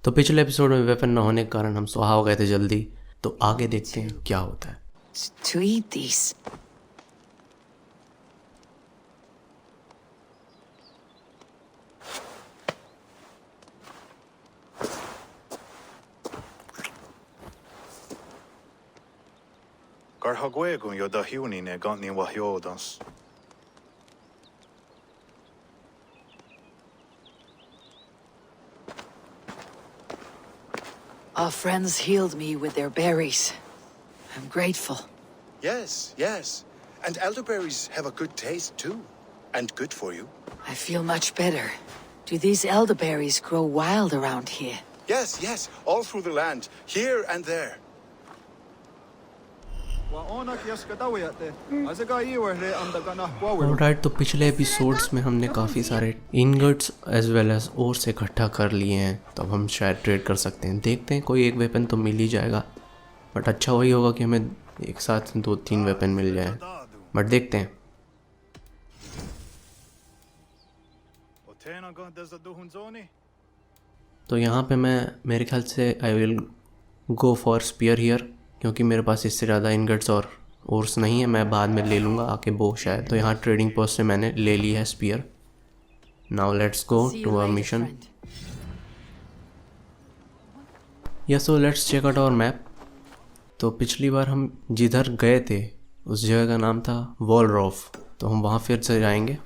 तो पिछले एपिसोड में वेपन न होने के कारण हम स्वाहा हो गए थे जल्दी, तो आगे देखते हैं क्या होता है। To eat these. Garhaguegun jo da hiunin e gantnin wahjodans. Our friends healed me with their berries. I'm grateful. Yes, yes. And elderberries have a good taste too. And good for you. I feel much better. Do these elderberries grow wild around here? Yes, yes. All through the land. Here and there. Alright, तो पिछले episodes में हमने काफ़ी सारे ingots as well as ores इकट्ठा कर लिए हैं, तो अब हम शायद ट्रेड कर सकते हैं। देखते हैं, कोई एक वेपन तो मिल ही जाएगा, बट अच्छा वही होगा कि हमें एक साथ 2-3 वेपन मिल जाए, बट देखते हैं। तो यहाँ पे मैं मेरे ख्याल से I will go for spear here, क्योंकि मेरे पास इससे ज़्यादा इनगट्स और ओर्स नहीं है। मैं बाद में ले लूँगा आके बो शायद। तो यहाँ ट्रेडिंग पोस्ट से मैंने ले ली है spear. Now let's go to our mission. Yes, so let's check out our map. तो पिछली बार हम जिधर गए थे उस जगह का नाम था वॉलरॉफ, तो हम वहाँ फिर से जाएंगे।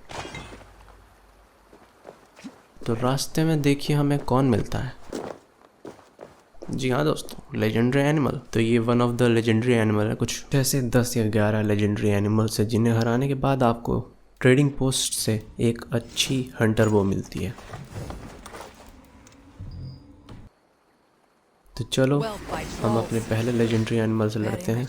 तो रास्ते में देखिए हमें कौन मिलता है। जी हाँ दोस्तों, लेजेंडरी एनिमल। तो ये one of the legendary animal है। कुछ ऐसे 10 या 11 लेजेंडरी एनिमल्स है जिन्हें हराने के बाद आपको ट्रेडिंग पोस्ट से एक अच्छी हंटर वो मिलती है। तो चलो हम अपने पहले लेजेंडरी एनिमल से लड़ते हैं।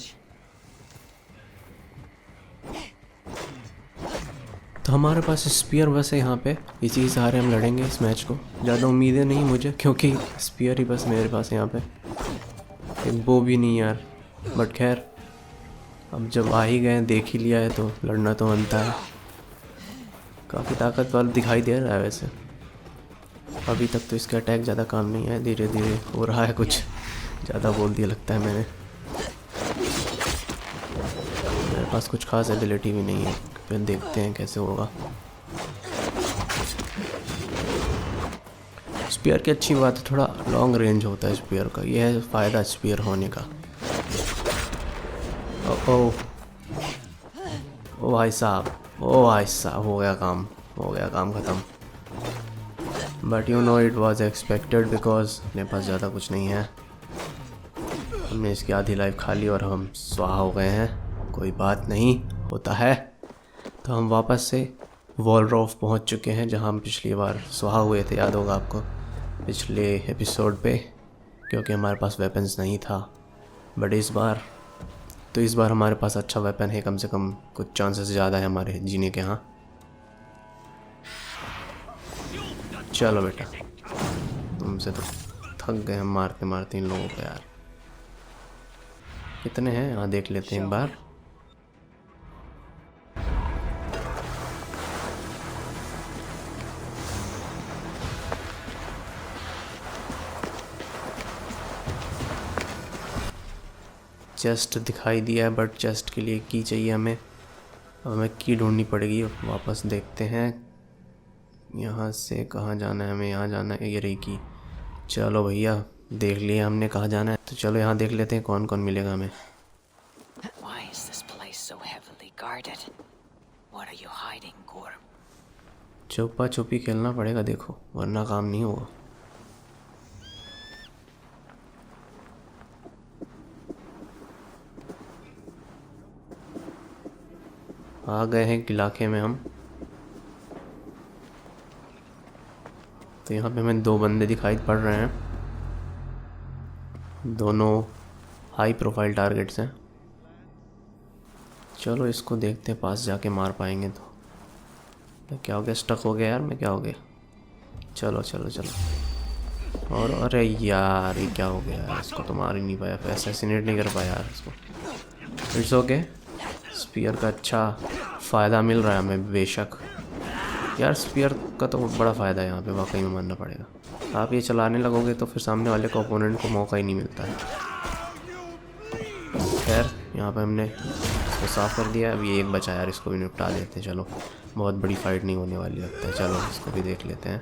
तो हमारे पास स्पीयर बस है यहाँ पे, इसी सहारे हम लड़ेंगे इस मैच को। ज़्यादा उम्मीदें नहीं मुझे, क्योंकि स्पीयर ही बस मेरे पास है यहाँ पे। एक बो भी नहीं यार, बट खैर अब जब आ ही गए, देख ही लिया है, तो लड़ना तो बनता है। काफ़ी ताकत वाला दिखाई दे रहा है वैसे। अभी तक तो इसका अटैक ज़्यादा काम नहीं है, धीरे धीरे हो रहा है। कुछ ज़्यादा बोल दिया लगता है मैंने। मेरे पास कुछ खास एबिलिटी भी नहीं है, फिर देखते हैं कैसे होगा। स्पीयर की अच्छी बात है, थोड़ा लॉन्ग रेंज होता है स्पीयर का, यह है फ़ायदा स्पीयर होने का। ओ भाई साहब, ओ भाई साहब, हो गया काम ख़त्म। But you know it was expected, because मेरे पास ज़्यादा कुछ नहीं है। हमने इसकी आधी लाइफ खा ली और हम स्वाहा हो गए हैं। कोई बात नहीं, होता है। तो हम वापस से वॉलरॉफ पहुंच चुके हैं, जहां हम पिछली बार स्वाहा हुए थे, याद होगा आपको पिछले एपिसोड पे, क्योंकि हमारे पास वेपन्स नहीं था। बट इस बार हमारे पास अच्छा वेपन है, कम से कम कुछ चांसेस ज़्यादा है हमारे जीने के। यहाँ चलो बेटा, तुमसे तो थक गए हम मारते मारते इन लोगों को यार। कितने हैं यहाँ देख लेते हैं एक बार। चेस्ट दिखाई दिया है, बट चेस्ट के लिए की चाहिए हमें। अब हमें की ढूंढनी पड़ेगी। वापस देखते हैं यहाँ से कहाँ जाना है हमें। यहाँ जाना है, ये रही की। चलो भैया, देख लिया हमने कहाँ जाना है, तो चलो यहाँ देख लेते हैं कौन कौन मिलेगा हमें। छुपा छुपी खेलना पड़ेगा देखो, वरना काम नहीं होगा। आ गए हैं इलाके में हम। तो यहाँ पे हमें 2 बंदे दिखाई पड़ रहे हैं, दोनों हाई प्रोफाइल टारगेट्स हैं। चलो इसको देखते हैं, पास जाके मार पाएंगे तो। क्या हो गया, स्टक हो गया यार मैं, क्या हो गया। चलो चलो चलो। और अरे यार ये क्या हो गया यार, इसको तो मार ही नहीं पाया, असैसिनेट नहीं कर पाया यार इसको। इट्स ओके, स्पीयर का अच्छा फ़ायदा मिल रहा है हमें बेशक। यार स्पीयर का तो बड़ा फ़ायदा है यहाँ पे, वाकई में मानना पड़ेगा। आप ये चलाने लगोगे तो फिर सामने वाले को ओपोनेंट को मौका ही नहीं मिलता है। खैर यहाँ पे हमने इसको साफ़ कर दिया। अभी एक बचा यार, इसको भी निपटा देते हैं। चलो बहुत बड़ी फाइट नहीं होने वाली लगता है। चलो इसको भी देख लेते हैं।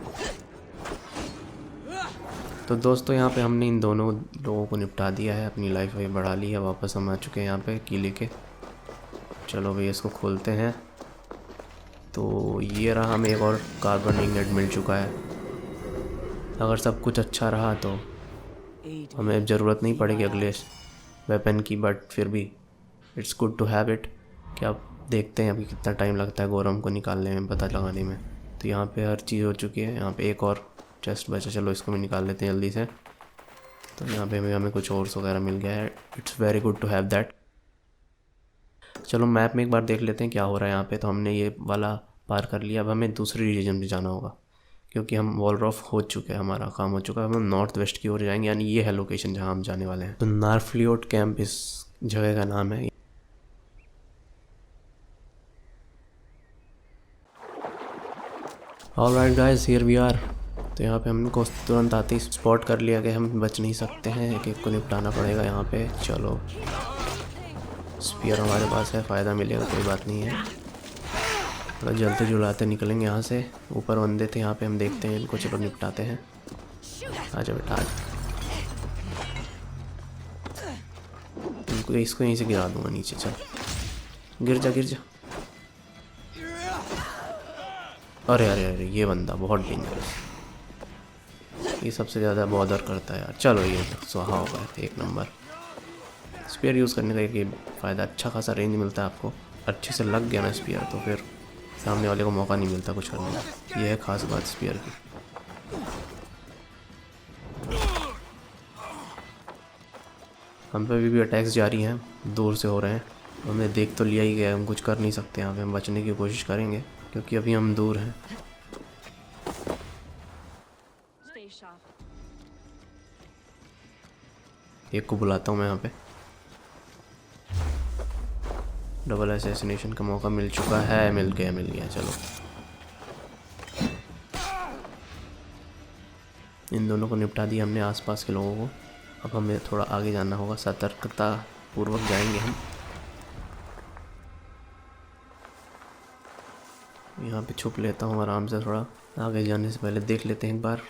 तो दोस्तों यहाँ पे हमने इन दोनों लोगों को निपटा दिया है, अपनी लाइफ भी बढ़ा ली है। वापस हम आ चुके हैं यहाँ पे किले के। चलो भैया इसको खोलते हैं। तो ये रहा, हमें एक और कार्बन इंगेट मिल चुका है। अगर सब कुछ अच्छा रहा तो हमें ज़रूरत नहीं पड़ेगी अगले वेपन की, बट फिर भी it's good to have it. क्या आप देखते हैं अभी कितना टाइम लगता है गोरम को निकालने में, पता लगाने में। तो यहाँ पे हर चीज़ हो चुकी है। यहाँ पे एक और चेस्ट बचा, चलो इसको भी निकाल लेते हैं जल्दी से। तो यहाँ पे हमें कुछ और वगैरह मिल गया है। It's very good to have that. चलो मैप में एक बार देख लेते हैं क्या हो रहा है यहाँ पे। तो हमने ये वाला पार कर लिया। अब हमें दूसरी रीजन में जाना होगा क्योंकि हम वॉलरॉफ हो चुके हैं, हमारा काम हो चुका है। हम नॉर्थ वेस्ट की ओर जाएंगे, यानी ये है लोकेशन जहाँ हम जाने वाले हैं। तो नार्फलियोट कैंप इस जगह का नाम है। Alright guys, here we are. तो यहाँ पे हमको तुरंत आते ही स्पॉट कर लिया कि हम बच नहीं सकते हैं, एक एक को निपटाना पड़ेगा यहाँ पे। चलो स्पीयर हमारे पास है, फ़ायदा मिलेगा, कोई बात नहीं है। थोड़ा जलते जुलाते निकलेंगे यहाँ से। ऊपर बंदे थे यहाँ पे, हम देखते हैं इनको। चलो निपटाते हैं। आजा बेटा आज, इनको इसको यहीं से गिरा दूंगा नीचे। चल गिर जा गिर जा। अरे अरे अरे, ये बंदा बहुत डेंजरस, ये सबसे ज़्यादा बॉदर करता है यार। चलो ये सुहा होगा, एक नंबर। स्पीयर यूज़ करने का एक फ़ायदा, अच्छा खासा रेंज मिलता है आपको। अच्छे से लग गया ना स्पीयर तो फिर सामने वाले को मौका नहीं मिलता कुछ करने का। ये है ख़ास बात स्पीयर की। हम पे भी अटैक्स जारी हैं, दूर से हो रहे हैं। हमने देख तो लिया ही गया, हम कुछ कर नहीं सकते यहाँ पे। हम बचने की कोशिश करेंगे क्योंकि अभी हम दूर हैं। एक को बुलाता हूँ मैं यहाँ पे। डबल असैसिनेशन का मौका मिल चुका है। मिल गया। चलो इन दोनों को निपटा दिया हमने, आसपास के लोगों को। अब हमें थोड़ा आगे जाना होगा, सतर्कता पूर्वक जाएंगे हम। यहाँ पे छुप लेता हूँ आराम से। थोड़ा आगे जाने से पहले देख लेते हैं एक बार,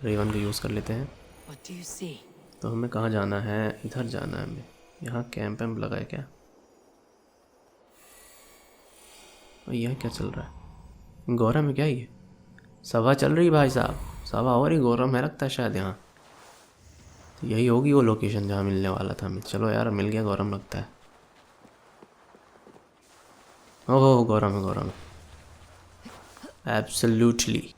रेवन को यूज़ कर लेते हैं। What do you see? तो हमें कहाँ जाना है? इधर जाना है हमें। यहाँ कैंप लगा है क्या? और यह क्या चल रहा है? गौरम है क्या ये? सभा चल रही भाई साहब, सभा हो रही। गौरम है लगता है शायद यहाँ। तो यही होगी वो लोकेशन जहाँ मिलने वाला था हमें। चलो यार मिल गया गौरम लगता है। ओहो गौरम है एब्सोल्युटली।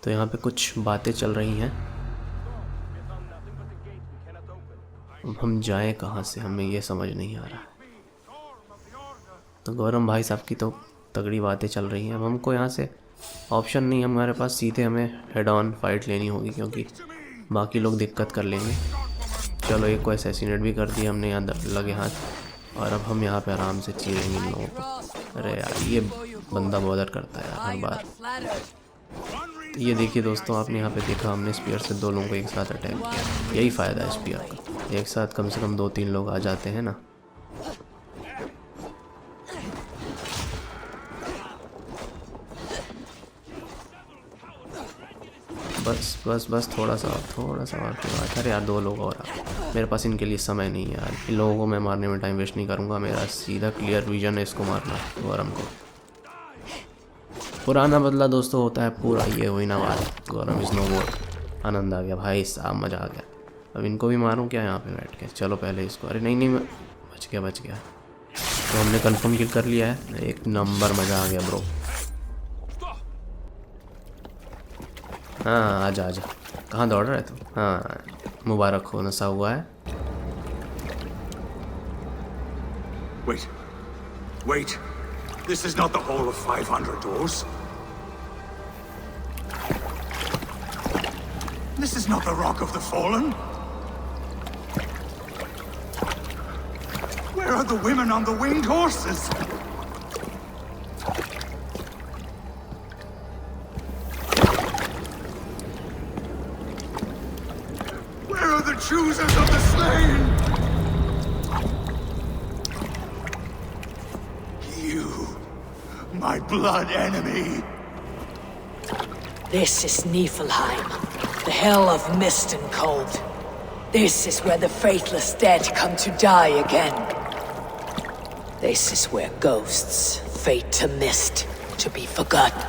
तो यहाँ पे कुछ बातें चल रही हैं। अब हम जाएं कहाँ से, हमें ये समझ नहीं आ रहा है। तो गौरम भाई साहब की तो तगड़ी बातें चल रही हैं। अब हमको यहाँ से ऑप्शन नहीं हमारे पास, सीधे हमें हेड ऑन फाइट लेनी होगी क्योंकि बाकी लोग दिक्कत कर लेंगे। चलो एक को असैसिनेट भी कर दिया हमने यहाँ लगे हाथ। और अब हम यहाँ पे आराम से चीरेंगे इन लोगों को। अरे यार ये बंदा बॉदर करता है यार हर बार। तो ये देखिए दोस्तों, आपने यहाँ पे देखा हमने स्पीयर से 2 लोगों को एक साथ अटैक किया। यही फ़ायदा है स्पीयर का, एक साथ कम से कम 2-3 लोग आ जाते हैं ना। बस थोड़ा सा और की बात। अरे यार 2 लोग और मेरे पास इनके लिए समय नहीं है यार। इन लोगों को मैं मारने में टाइम वेस्ट नहीं करूँगा। मेरा सीधा क्लियर विजन है इसको मारना, गौरम को। पुराना बदला दोस्तों होता है पूरा, ये हुई ना बात। गौरम इज़ नो मोर। आनंद आ गया भाई साहब, मज़ा आ गया। अब इनको भी मारूं क्या यहाँ पे बैठ के? चलो पहले इसको। अरे नहीं बच गया। तो हमने कंफर्म किल कर लिया है। एक नंबर, मज़ा आ गया ब्रो। हाँ आजा कहाँ दौड़ रहा है तू? हाँ मुबारक हो, नशा हुआ है। Wait. This is not the hall of 500 doors. This is not the Rock of the Fallen. Where are the women on the winged horses? choosers of the slain! You, my blood enemy! This is Niflheim, the hell of mist and cold. This is where the faithless dead come to die again. This is where ghosts fade to mist, to be forgotten.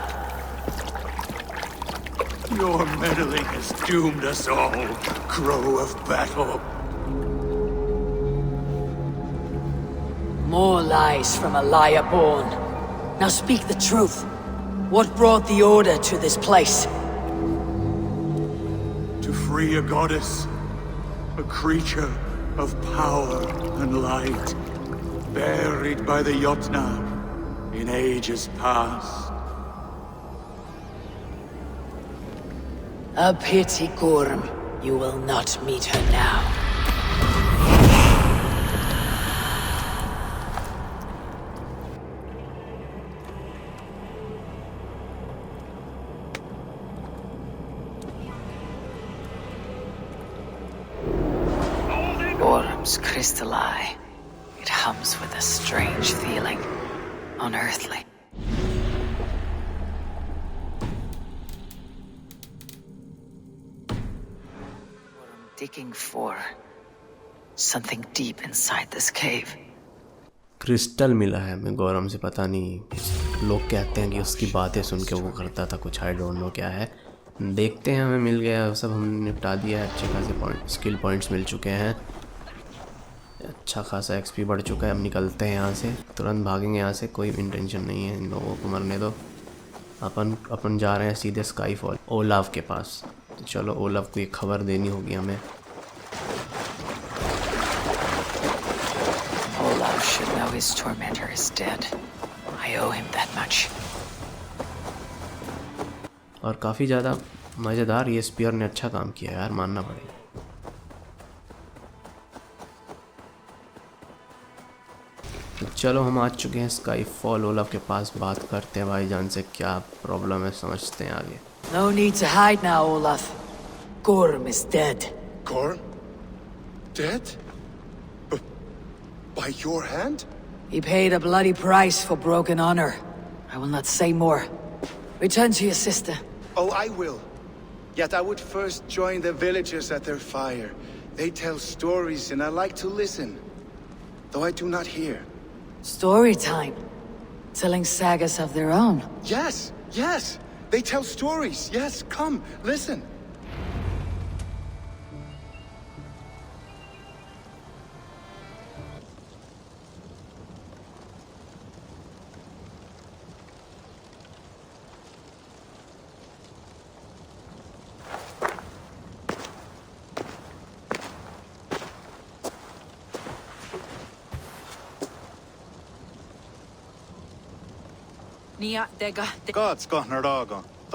Your meddling has doomed us all, Crow of Battle. More lies from a liar born. Now speak the truth. What brought the Order to this place? To free a goddess, a creature of power and light, buried by the Jotnar in ages past. A pity, GORM. You will not meet her now. GORM's crystal eye. It hums with a strange feeling. Unearthly. Digging for something deep inside this cave. Crystal मिला है हमें गौरम से, पता नहीं लोग कहते हैं कि उसकी बातें सुन के वो करता था कुछ, आई डोंट नो क्या है। देखते हैं, हमें मिल गया सब, हमने निपटा दिया है। अच्छे खासे स्किल पॉइंट्स मिल चुके हैं, अच्छा खासा एक्सपी बढ़ चुका है। अब निकलते हैं यहाँ से, तुरंत भागेंगे यहाँ से, कोई इंटेंशन नहीं है इन लोगों को मरने दो। अपन जा रहे हैं सीधे स्काईफॉल ओलाव के पास। तो चलो ओलाव को एक खबर देनी होगी हमें। Olaf should know his tormentor is dead. I owe him that much. और काफ़ी ज़्यादा मज़ेदार ये स्पीयर ने अच्छा काम किया यार, मानना पड़ेगा। तो चलो हम आ चुके हैं स्काईफॉल ओलाव के पास, बात करते हैं भाईजान से, क्या प्रॉब्लम है समझते हैं आगे। No need to hide now, Olaf. GORM is dead. Gorm? Dead? By your hand? He paid a bloody price for broken honor. I will not say more. Return to your sister. Oh, I will. Yet I would first join the villagers at their fire. They tell stories and I like to listen, though I do not hear. Story time. Telling sagas of their own. Yes, yes! They tell stories. Yes, come, listen.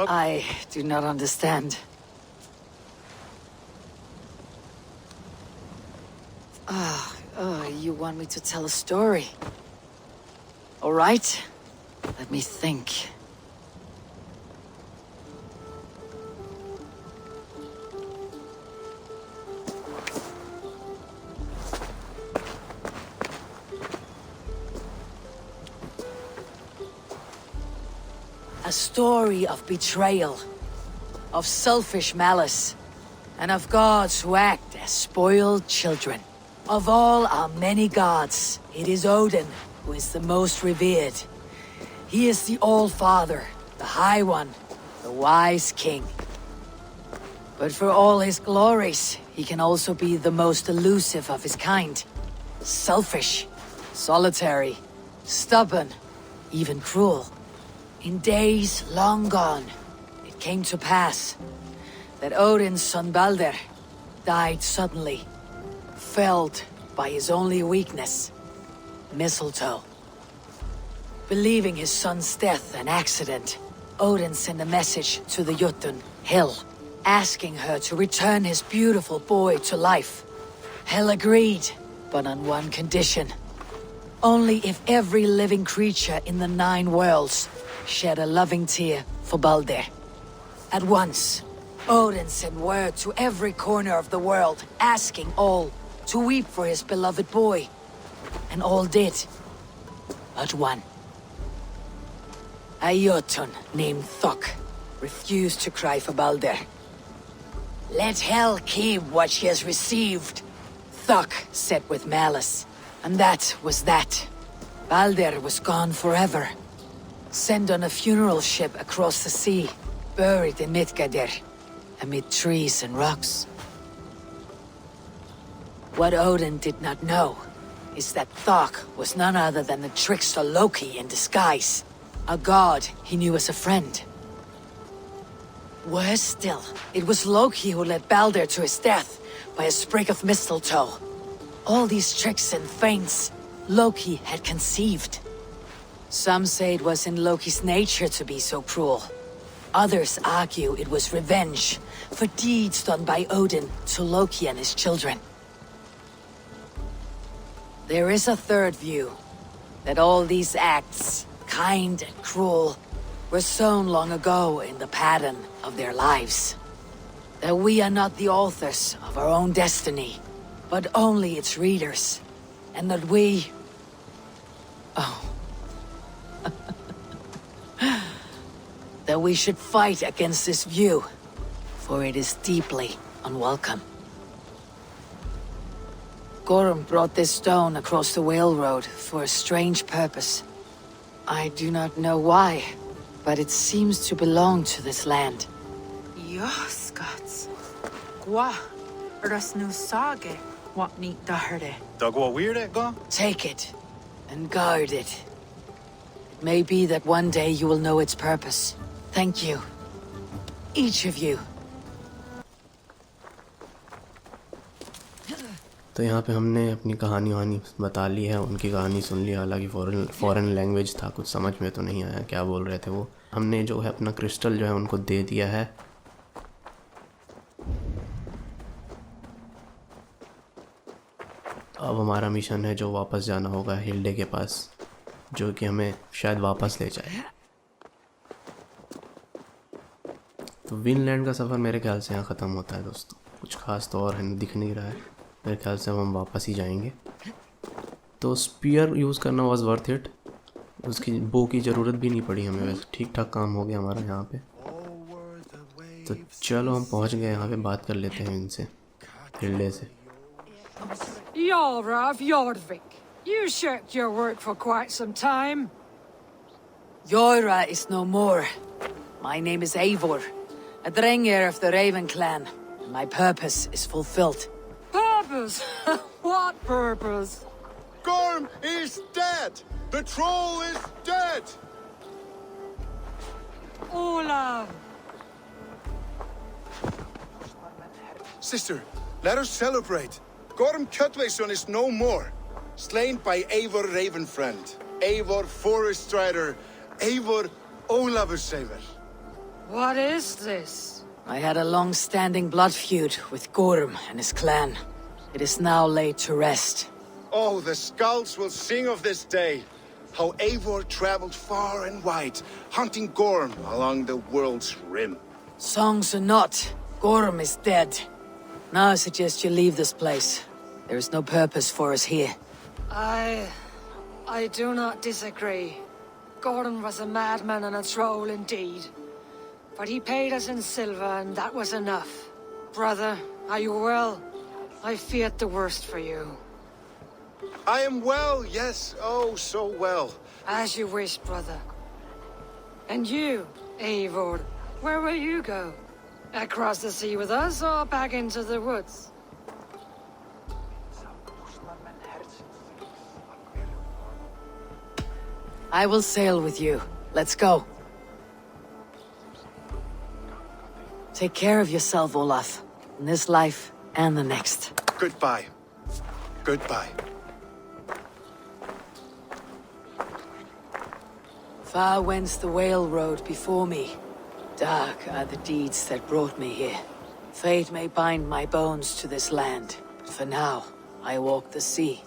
I do not understand. You want me to tell a story? All right. Let me think. A story of betrayal, of selfish malice, and of gods who act as spoiled children. Of all our many gods, it is Odin who is the most revered. He is the All-Father, the High One, the Wise King. But for all his glories, he can also be the most elusive of his kind. Selfish, solitary, stubborn, even cruel. In days long gone, it came to pass that Odin's son Balder died suddenly, felled by his only weakness, mistletoe. Believing his son's death an accident, Odin sent a message to the Jotun, Hel, asking her to return his beautiful boy to life. Hel agreed, but on one condition. Only if every living creature in the 9 worlds shed a loving tear for Balder. At once, Odin sent word to every corner of the world, asking all to weep for his beloved boy. And all did. But one. A Jotun named Thok refused to cry for Balder. Let hell keep what she has received, Thok said with malice. And that was that. Balder was gone forever. Sent on a funeral ship across the sea, buried in Midgardr, amid trees and rocks. What Odin did not know is that Thok was none other than the trickster Loki in disguise. A god he knew as a friend. Worse still, it was Loki who led Balder to his death by a sprig of mistletoe. All these tricks and feints Loki had conceived. Some say it was in Loki's nature to be so cruel. Others argue it was revenge for deeds done by Odin to Loki and his children. There is a third view, that all these acts, kind and cruel, were sown long ago in the pattern of their lives. That we are not the authors of our own destiny, but only its readers. And that we... Oh. That we should fight against this view, for it is deeply unwelcome. GORM brought this stone across the Whale Road for a strange purpose. I do not know why, but it seems to belong to this land. Joscats. Gwa. Rasnu sage. What neat daherde. Dagwa weird go? Take it, and guard it. It may be that one day you will know its purpose. Thank you. Each of you. तो यहाँ पे हमने अपनी कहानी बता ली है, उनकी कहानी सुन ली। हालांकि फॉरेन लैंग्वेज था, कुछ समझ में तो नहीं आया क्या बोल रहे थे वो। हमने जो है अपना क्रिस्टल जो है उनको दे दिया है। अब हमारा मिशन है जो वापस जाना होगा हिल्डे के पास, जो कि हमें शायद वापस ले जाए। तो विनलैंड का सफ़र मेरे ख्याल से यहाँ ख़त्म होता है दोस्तों। कुछ खास तो और है दिख नहीं रहा है। मेरे ख्याल से हम वापस ही जाएंगे। तो स्पीयर यूज़ करना वाज वर्थ इट। उसकी बो की ज़रूरत भी नहीं पड़ी हमें, वैसे ठीक ठाक काम हो गया हमारा यहाँ पे। तो चलो हम पहुँच गए यहाँ पे, बात कर लेते हैं इनसे, हिल्डे से। Yara of Jordvik, you shirked your work for quite some time. Yora is no more. My name is Eivor, a Drengir of the Raven clan, and my purpose is fulfilled. Purpose? What purpose? Gorm is dead! The troll is dead! Olav! Sister, let us celebrate. Gorm Kjötveson is no more. Slain by Eivor Ravenfriend, Eivor Forest Rider, Eivor Ólafursaver. What is this? I had a long-standing blood feud with Gorm and his clan. It is now laid to rest. Oh, the skulls will sing of this day. How Eivor traveled far and wide, hunting Gorm along the world's rim. Songs or not, Gorm is dead. Now I suggest you leave this place. There is no purpose for us here. I do not disagree. Gordon was a madman and a troll indeed. But he paid us in silver, and that was enough. Brother, are you well? I feared the worst for you. I am well, yes, oh, so well. As you wish, brother. And you, Eivor, where will you go? Across the sea with us, or back into the woods? I will sail with you. Let's go. Take care of yourself, Olaf. In this life and the next. Goodbye. Goodbye. Far wends the Whale Road before me. Dark are the deeds that brought me here. Fate may bind my bones to this land, but for now, I walk the sea.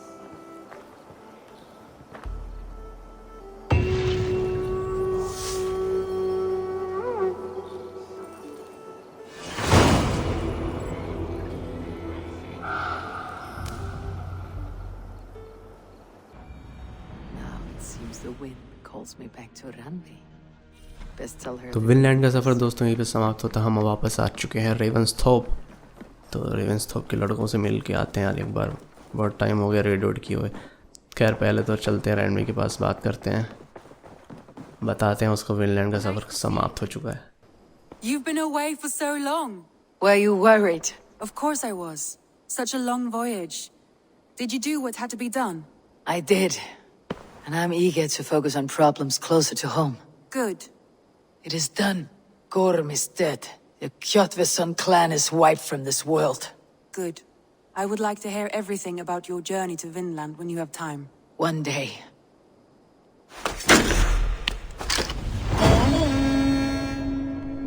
wind calls me back to Ranvi. Best tell her. तो Vinland का सफ़र दोस्तों यहीं पे समाप्त होता। हम वापस आ चुके हैं रेवंसथोप। तो रेवंसथोप के लड़कों से मिल के आते हैं यार एक बार, बहुत टाइम हो गया रेड किए हुए। खैर पहले तो चलते हैं रैनवी के पास, बात करते हैं, बताते हैं उसको विनलैंड का सफ़र समाप्त हो चुका है। You've been away for so long. Were you worried? Of course I was. Such a long voyage. Did you do what had to be done? I did. And I'm eager to focus on problems closer to home. Good. It is done. Gorm is dead. The Kjotveson clan is wiped from this world. Good. I would like to hear everything about your journey to Vinland when you have time. One day.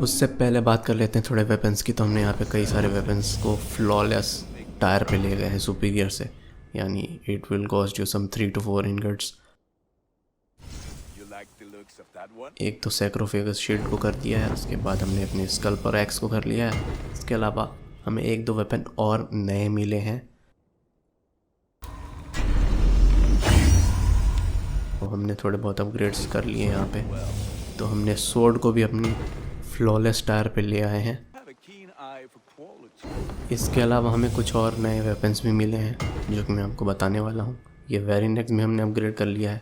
उससे पहले बात कर लेते हैं थोड़े weapons की। तो हमने यहाँ पे कई सारे वेपन्स को फ्लॉलेस टायर पे ले गए हैं सुपीरियर से, यानी it will cost you some 3 to 4 ingots। एक तो सैक्रोफेगस शील्ड को कर दिया है, उसके बाद हमने अपने स्कल्पर एक्स को कर लिया है। इसके अलावा हमें 1-2 वेपन और नए मिले हैं। तो हमने थोड़े बहुत अपग्रेड्स कर लिए हैं यहाँ पे। तो हमने सोर्ड को भी अपनी फ्लॉलेस टायर पे ले आए हैं। इसके अलावा हमें कुछ और नए वेपन्स भी मिले हैं जो कि मैं आपको बताने वाला हूँ। ये वेरिनेक्स में हमने अपग्रेड कर लिया है,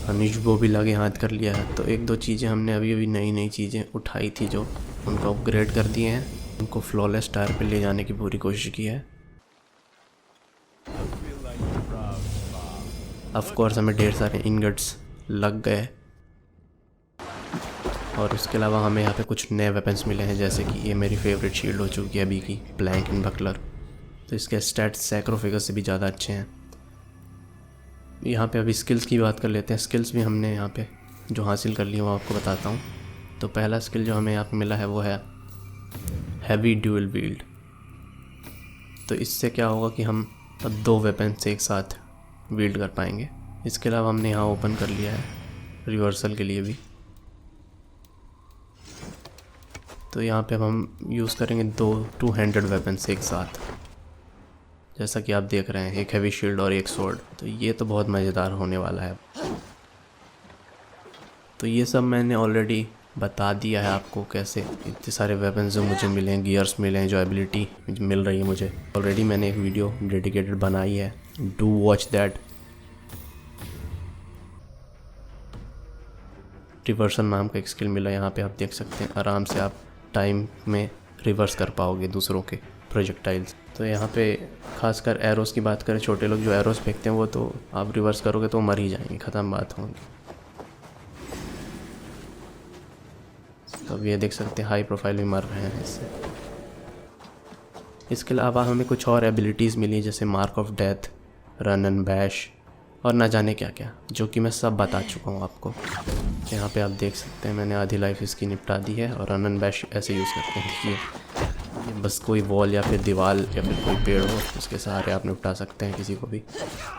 अनिश वो भी लगे हाथ कर लिया है। तो 1-2 चीज़ें हमने अभी नई चीज़ें उठाई थी जो उनको अपग्रेड कर दिए हैं, उनको फ्लॉलेस टायर पे ले जाने की पूरी कोशिश की है। ऑफ कोर्स हमें ढेर सारे इनगट्स लग गए, और उसके अलावा हमें यहाँ पे कुछ नए वेपन्स मिले हैं, जैसे कि ये मेरी फेवरेट शील्ड हो चुकी है अभी की, प्लैंक एंड बकलर। तो इसके स्टैट्स सैक्रोफेगस से भी ज़्यादा अच्छे हैं। यहाँ पे अभी स्किल्स की बात कर लेते हैं। स्किल्स भी हमने यहाँ पे जो हासिल कर ली है वो आपको बताता हूँ। तो पहला स्किल जो हमें यहाँ पे मिला है वो है हैवी ड्यूल विल्ड। तो इससे क्या होगा कि हम 2 वेपन से एक साथ विल्ड कर पाएंगे। इसके अलावा हमने यहाँ ओपन कर लिया है रिवर्सल के लिए भी। तो यहाँ पे हम यूज़ करेंगे 2 2-हैंडेड वेपन्स एक साथ, जैसा कि आप देख रहे हैं, एक हैवी शील्ड और एक स्वॉर्ड। तो ये तो बहुत मज़ेदार होने वाला है। तो ये सब मैंने ऑलरेडी बता दिया है आपको, कैसे इतने सारे वेपन्स जो मुझे मिले हैं, गियर्स मिले हैं, जो एबिलिटी मिल रही है मुझे। ऑलरेडी मैंने एक वीडियो डेडिकेटेड बनाई है, डू वॉच दैट। रिवर्सल नाम का एक स्किल मिला, यहाँ पे आप देख सकते हैं। आराम से आप टाइम में रिवर्स कर पाओगे दूसरों के प्रोजेक्टाइल्स। तो यहाँ पे खासकर एरोस की बात करें, छोटे लोग जो एरोस फेंकते हैं वो तो आप रिवर्स करोगे तो मर ही जाएंगे, ख़त्म बात होगी। तो अब ये देख सकते हैं हाई प्रोफाइल भी मर रहे हैं इससे। इसके अलावा हमें कुछ और एबिलिटीज़ मिली, जैसे mark of death, run and bash, और ना जाने क्या क्या, जो कि मैं सब बता चुका हूँ आपको। यहाँ पे आप देख सकते हैं मैंने आधी लाइफ इसकी निपटा दी है। और रन एंड बैश ऐसे यूज़ करते हैं, देखिए बस कोई वॉल या फिर दीवार या फिर कोई पेड़ हो उसके सहारे आप निपटा सकते हैं किसी को भी।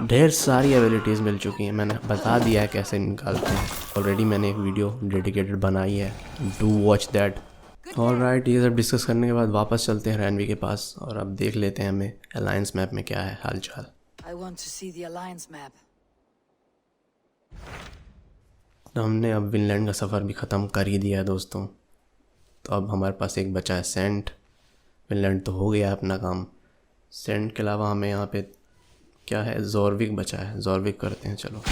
ढेर सारी एबिलिटीज़ मिल चुकी हैं, मैंने बता दिया है कैसे निकालते हैं। ऑलरेडी मैंने एक वीडियो डेडिकेटेड बनाई है, डू वॉच दैट। ऑलराइट, ये सब डिस्कस करने के बाद वापस चलते हैं रैनवी के पास और अब देख लेते हैं हमें अलायंस मैप में क्या है हाल चाल। I want to see the alliance map. तो हमने अब विनलैंड का सफ़र भी ख़त्म कर ही दिया है दोस्तों। तो अब हमारे पास एक बचा है सेंट। विनलैंड तो हो गया है अपना काम। सेंट के अलावा हमें यहाँ पे क्या है, जोरविक बचा है। जोरविक करते हैं चलो।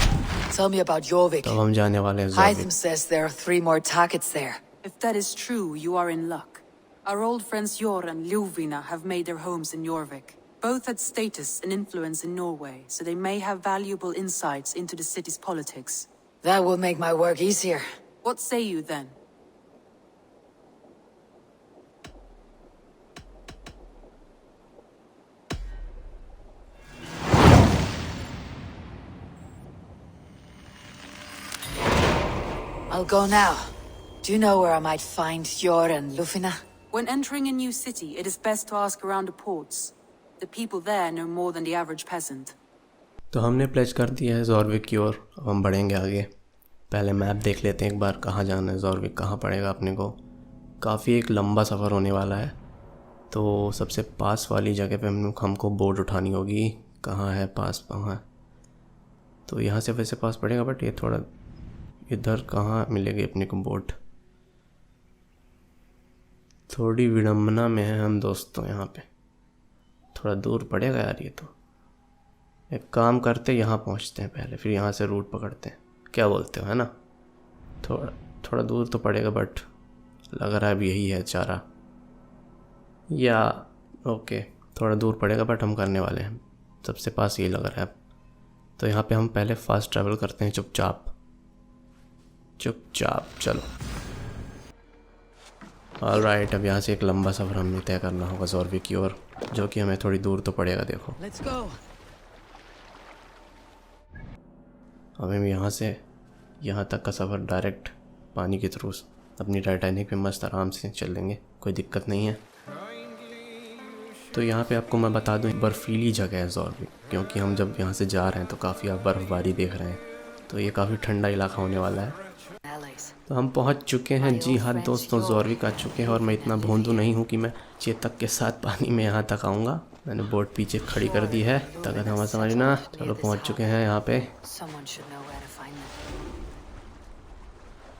Tell me about Jorvik. तो हम जाने वाले हैं जोरविक। Hytham says there are 3 more targets there. If that is true, you are in luck. Our old friends Jor and Ljuvina have made their homes in Jorvik. Both had status and influence in Norway, so they may have valuable insights into the city's politics. That will make my work easier. What say you then? I'll go now. Do you know where I might find Jor and Ljuvina? When entering a new city, it is best to ask around the ports. The people there know more than the average peasant. तो हमने pledge कर दिया है जोरविक की ओर। अब हम बढ़ेंगे आगे। पहले मैप देख लेते हैं एक बार, कहाँ जाना है, जोरविक कहाँ पड़ेगा अपने को। काफ़ी एक लंबा सफ़र होने वाला है। तो सबसे पास वाली जगह पे हमको बोट उठानी होगी। कहाँ है पास, कहाँ है? तो यहाँ से वैसे पास पड़ेगा, बट ये थोड़ा इधर कहाँ मिलेगी अपने को बोट। थोड़ी विडम्बना में है हम दोस्तों, यहाँ पे थोड़ा दूर पड़ेगा यार ये तो। एक काम करते, यहाँ पहुँचते हैं पहले, फिर यहाँ से रूट पकड़ते हैं, क्या बोलते हो, है ना। थोड़ा दूर तो पड़ेगा, बट लग रहा है अब यही है चारा, या ओके थोड़ा दूर पड़ेगा, बट हम करने वाले हैं, सबसे पास यही लग रहा है अब। तो यहाँ पे हम पहले फास्ट ट्रैवल करते हैं, चुपचाप चलो। ऑलराइट, अब यहाँ से एक लंबा सफ़र हमें तय करना होगा ज़ॉर्वी की ओर, जो कि हमें थोड़ी दूर तो पड़ेगा। देखो अब हम यहाँ से यहाँ तक का सफ़र डायरेक्ट पानी के थ्रू अपनी टाइटैनिक पे मस्त आराम से चल लेंगे, कोई दिक्कत नहीं है। तो यहाँ पे आपको मैं बता दूँ, बर्फीली जगह है ज़ॉर्वी, क्योंकि हम जब यहाँ से जा रहे हैं तो काफ़ी आप बर्फ़बारी देख रहे हैं, तो ये काफ़ी ठंडा इलाका होने वाला है। तो हम पहुँच चुके हैं, जी हाँ दोस्तों, ज़ॉर्वी का चुके हैं। और मैं इतना भोंदू नहीं हूँ कि मैं चेतक के साथ पानी में यहाँ तक आऊँगा। मैंने बोट पीछे खड़ी कर दी है, तक हमें समझना। चलो पहुँच चुके हैं यहाँ पे,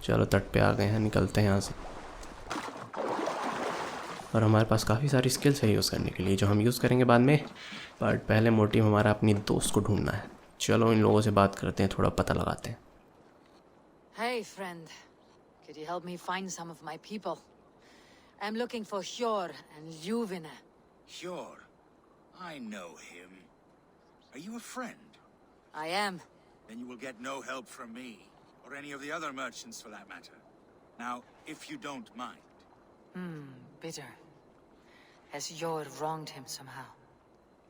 चलो तट पे आ गए हैं, निकलते हैं यहाँ से। और हमारे पास काफ़ी सारी स्किल्स है यूज़ करने के लिए, जो हम यूज़ करेंगे बाद में, बट पहले मोटिव हमारा अपनी दोस्त को ढूंढना है। चलो इन लोगों से बात करते हैं, थोड़ा पता लगाते हैं। Hey friend, could you help me find some of my people? I'm looking for Hjor and Ljuvina. Hjor, I know him. Are you a friend? I am. Then you will get no help from me, or any of the other merchants for that matter. Now, if you don't mind. Bitter. Has Hjor wronged him somehow?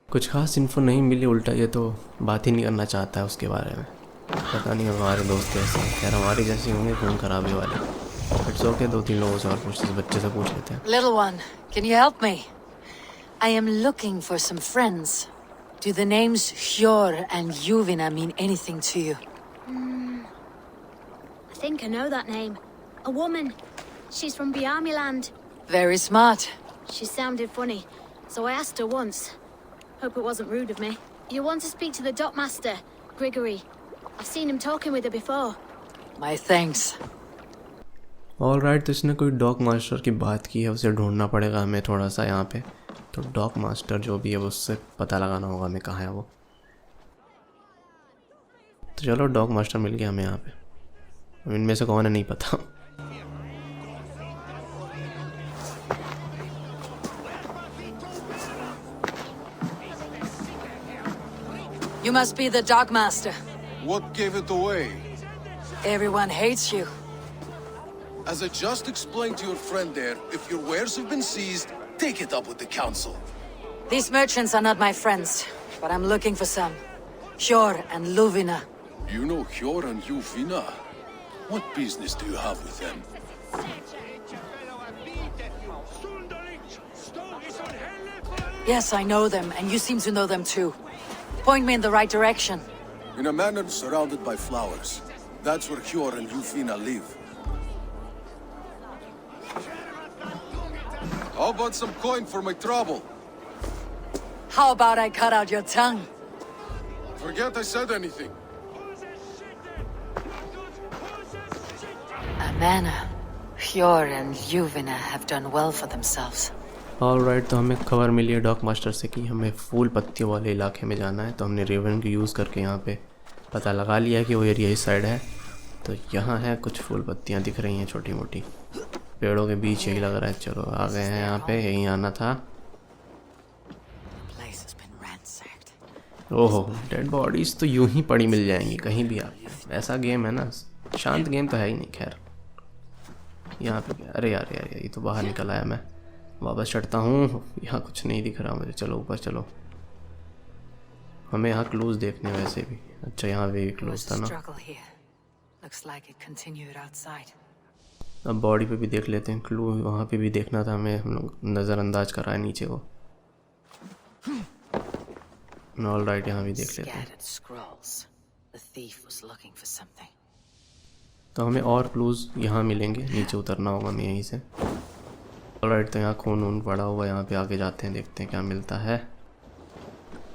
कुछ खास info नहीं मिली, उल्टा ये तो बात ही नहीं करना चाहता है उसके बारे में। पता नहीं हमारे दोस्त कैसे हैं, खैर हमारी जैसे होंगे खून खराबे वाले। इट्स ओके, 2-3 लोगों से और पूछते, इस बच्चे से पूछ लेते हैं। Little one, can you help me? I am looking for some friends. Do the names Hjor and Ljuvina mean anything to you? I think I know that name. A woman. She's from VINLAND. Very smart. She sounded funny, so I asked her once. Hope it wasn't rude of me. You want to speak to the dockmaster, Grigory? I've seen him talking with her before. My thanks. Alright, तो इसने कोई dock master की बात की है, उसे ढूंढना पड़ेगा हमें थोड़ा सा यहाँ पे। तो डॉक मास्टर जो भी है उससे पता लगाना होगा हमें कहाँ है वो। तो चलो डॉक मास्टर मिल गया हमें यहाँ पे, इनमें से कौन है नहीं पता। You must be the dockmaster. What gave it away? Everyone hates you. As I just explained to your friend there, if your wares have been seized, take it up with the council. These merchants are not my friends, but I'm looking for some. Hjor and Ljuvina. You know Hjor and Ljuvina? What business do you have with them? Yes, I know them, and you seem to know them too. Point me in the right direction. In a manor surrounded by flowers. That's where Hjor and Ljuvina live. How about some coin for my trouble? How about I cut out your tongue? Forget I said anything. A manor. Hjor and Ljuvina have done well for themselves. Alright, तो हमें खबर मिली है dock master से कि हमें फूल पत्तियों वाले इलाके में जाना है। तो हमने रेवन को यूज़ करके यहाँ पे पता लगा लिया है कि वो एरिया इस साइड है। तो यहाँ है, कुछ फूल पत्तियाँ दिख रही हैं छोटी मोटी, पेड़ों के बीच यही लग रहा है। चलो आ गए हैं यहाँ पे, यहीं आना था। ओहो, डेड बॉडीज़ तो यूं ही पड़ी मिल जाएंगी कहीं भी आप, ऐसा गेम है ना, शांत गेम तो है ही नहीं। खैर यहाँ पे अरे यार ये तो बाहर निकल आया, मैं वापस चढ़ता हूँ। यहाँ कुछ नहीं दिख रहा मुझे, चलो ऊपर चलो। हमें यहाँ क्लूज देखने वैसे भी। अच्छा यहाँ भी क्लूज था ना, अब बॉडी पे भी देख लेते हैं क्लू। वहाँ पे भी देखना था हमें, हम लोग नज़रअंदाज करा है नीचे को। ऑलराइट, यहाँ भी देख लेते हैं। तो हमें और क्लूज यहाँ मिलेंगे, नीचे उतरना होगा हमें यहीं से। ऑलराइट, तो यहाँ खून वून पड़ा हुआ, यहाँ पे आगे जाते हैं, देखते हैं क्या मिलता है।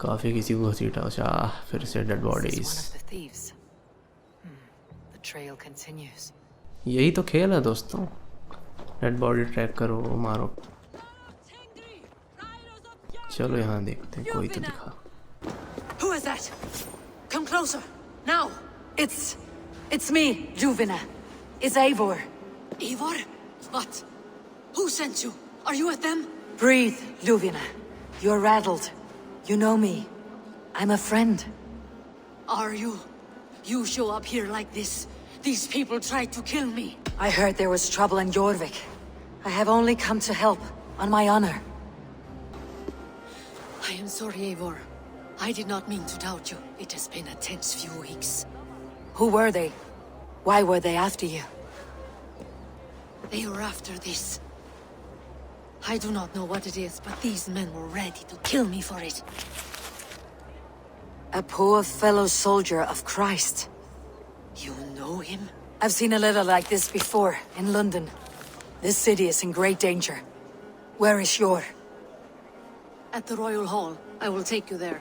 काफ़ी किसी को घसीटा। अच्छा, फिर से dead bodies. thieves. The trail continues. यही तो खेल है दोस्तों, डेड बॉडी ट्रैक करो, मारो। चलो यहाँ देखते हैं, कोई तो दिखा। Who is that? Come closer, now! It's me, Ljuvina. It's Eivor. Eivor? What? Who sent you? Are you with them? Breathe, Ljuvina. You're rattled. You know me. I'm a friend. Are you? You show up here like this. These people tried to kill me. I heard there was trouble in Jorvik. I have only come to help, on my honor. I am sorry, Eivor. I did not mean to doubt you. It has been a tense few weeks. Who were they? Why were they after you? They were after this. I do not know what it is, but these men were ready to kill me for it. A poor fellow soldier of Christ. You know him? I've seen a letter like this before, in London. This city is in great danger. Where is Yor? At the Royal Hall. I will take you there.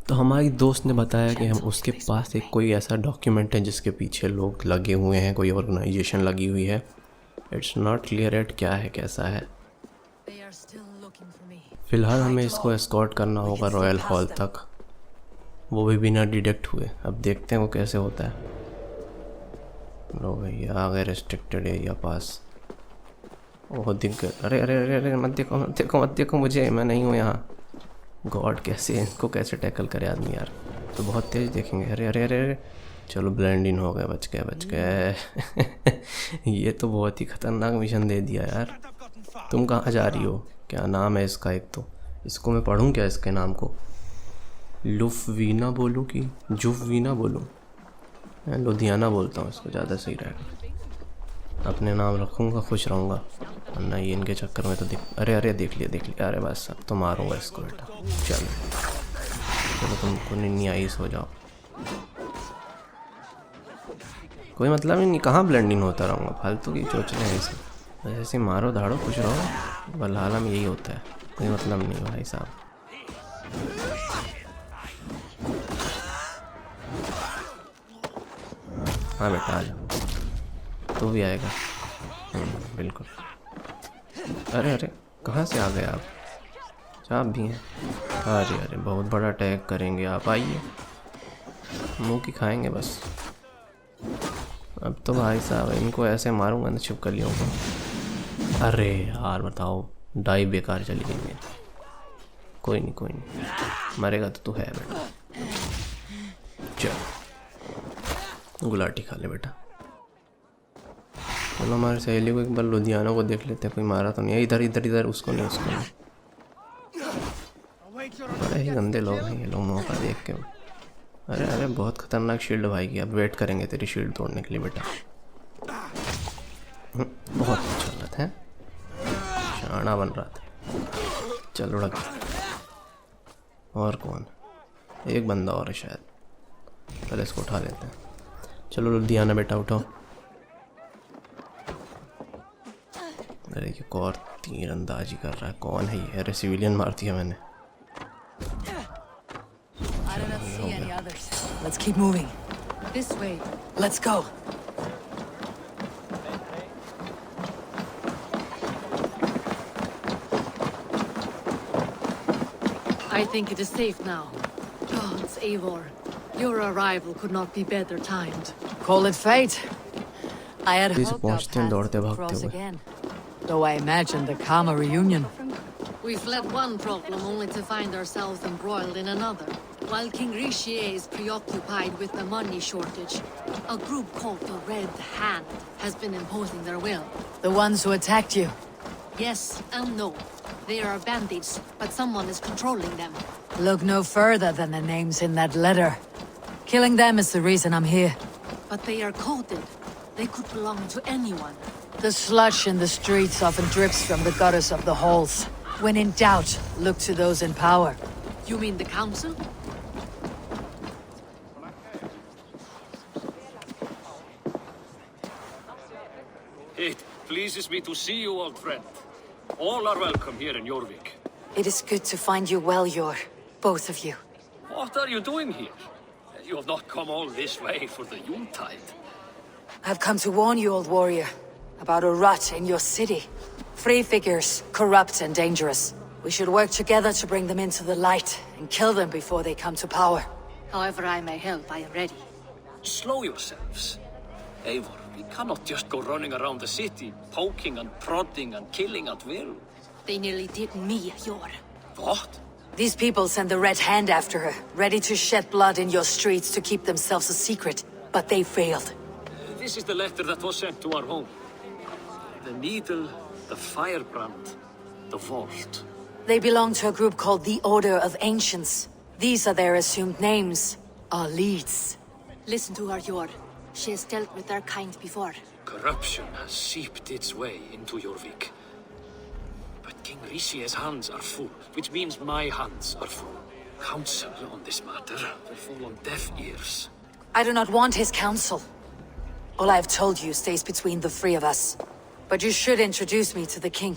तो हमारी दोस्त ने बताया कि हम उसके पास एक कोई ऐसा डॉक्यूमेंट है जिसके पीछे लोग लगे हुए हैं, कोई ऑर्गेनाइजेशन लगी हुई है। इट्स नॉट क्लियर एट क्या है, कैसा है। फ़िलहाल हमें इसको एस्कॉर्ट करना होगा रॉयल हॉल तक, वो भी बिना डिटेक्ट हुए। अब देखते हैं वो कैसे होता है। लो भैया आ गए रेस्ट्रिक्टेड एरिया पास। ओह दिख गए। अरे अरे अरे अरे मत देखो मत देखो मत देखो मुझे, मैं नहीं हूँ यहाँ। गॉड कैसे इनको कैसे टैकल करे आदमी यार, तो बहुत तेज़ देखेंगे। अरे अरे अरे अरे चलो ब्लेंड इन हो गए, बच गए बच गए। ये तो बहुत ही ख़तरनाक मिशन दे दिया यार। तुम कहाँ जा रही हो? क्या नाम है इसका? एक तो इसको मैं पढ़ूँ क्या, इसके नाम को? लुफवीना बोलूँ कि जुफवीना बोलूँ? मैं लुधियाना बोलता हूँ, इसको ज़्यादा सही रहेगा। अपने नाम रखूँगा, खुश रहूँगा, वरना ये इनके चक्कर में तो अरे अरे देख लिया। अरे बस अब तो मारूँगा इसको बेटा। चलो चलो तुमको नहीं आई, सो जाओ। कोई मतलब ही नहीं, कहाँ ब्लेंडिंग होता रहूँगा, फालतू की चोचले हैं इसे। बस ऐसे मारो धाड़ो, खुश रहो। वल्हाला में यही होता है, कोई मतलब नहीं भाई साहब। हाँ बेटा आ जाओ, तू भी आएगा। बिल्कुल। अरे अरे कहाँ से आ गए आप? चाप भी हैं। अरे अरे बहुत बड़ा अटैक करेंगे आप, आइए। मुँह की खाएंगे बस। अब तो भाई साहब इनको ऐसे मारूंगा ना छिपकलियों को। अरे यार बताओ, डाई बेकार चली गई मेरी। कोई नहीं मरेगा तो तू है बेटा। चल गुलाटी खा ले बेटा। चलो हमारे सहेली को एक बार लुधियाना को देख लेते हैं, कोई मारा तो नहीं है। इधर इधर इधर, उसको नहीं उसको नहीं। बड़े ही गंदे लोग हैं ये लोग, मौका देख के। अरे अरे बहुत खतरनाक शील्ड भाई की, अब वेट करेंगे तेरी शील्ड तोड़ने के लिए बेटा। बहुत अच्छा लगा था, शाना बन रहा था। चलो उड़ा। और कौन? एक बंदा और है शायद, पहले इसको उठा लेते हैं। चलो लुधियाना बेटा उठाओ। अरे ये और तीरंदाजी कर रहा है, कौन है ये? अरे सिविलियन मार दिया मैंने। Let's keep moving. This way. Let's go. I think it is safe now. Gods, Eivor. Your arrival could not be better timed. Call it fate. I had Please hoped our पहुंचते हैं paths दौड़ते would भागते cross हुए। again. Though I imagined a calmer reunion. We fled one problem only to find ourselves embroiled in another. While King Richier is preoccupied with the money shortage, a group called the Red Hand has been imposing their will. The ones who attacked you. Yes and no. They are bandits, but someone is controlling them. Look no further than the names in that letter. Killing them is the reason I'm here. But they are coded. They could belong to anyone. The slush in the streets often drips from the gutters of the halls. When in doubt, look to those in power. You mean the council? It pleases me to see you, old friend. All are welcome here in Jorvik. It is good to find you well, Yor. Both of you. What are you doing here? You have not come all this way for the Yuletide. I've come to warn you, old warrior, about a rot in your city. Free figures, corrupt and dangerous. We should work together to bring them into the light and kill them before they come to power. However I may help, I am ready. Slow yourselves. Eivor, we cannot just go running around the city, poking and prodding and killing at will. They nearly did me, Yor. What? These people sent the Red Hand after her, ready to shed blood in your streets to keep themselves a secret. But they failed. This is the letter that was sent to our home. The needle, the firebrand, the vault. They belong to a group called the Order of Ancients. These are their assumed names. Our leads. Listen to her, Yor. She has dealt with their kind before. Corruption has seeped its way into Jorvik. But King Risie's hands are full, which means my hands are full. Counsel on this matter will fall on deaf ears. I do not want his counsel. All I have told you stays between the three of us. But you should introduce me to the king.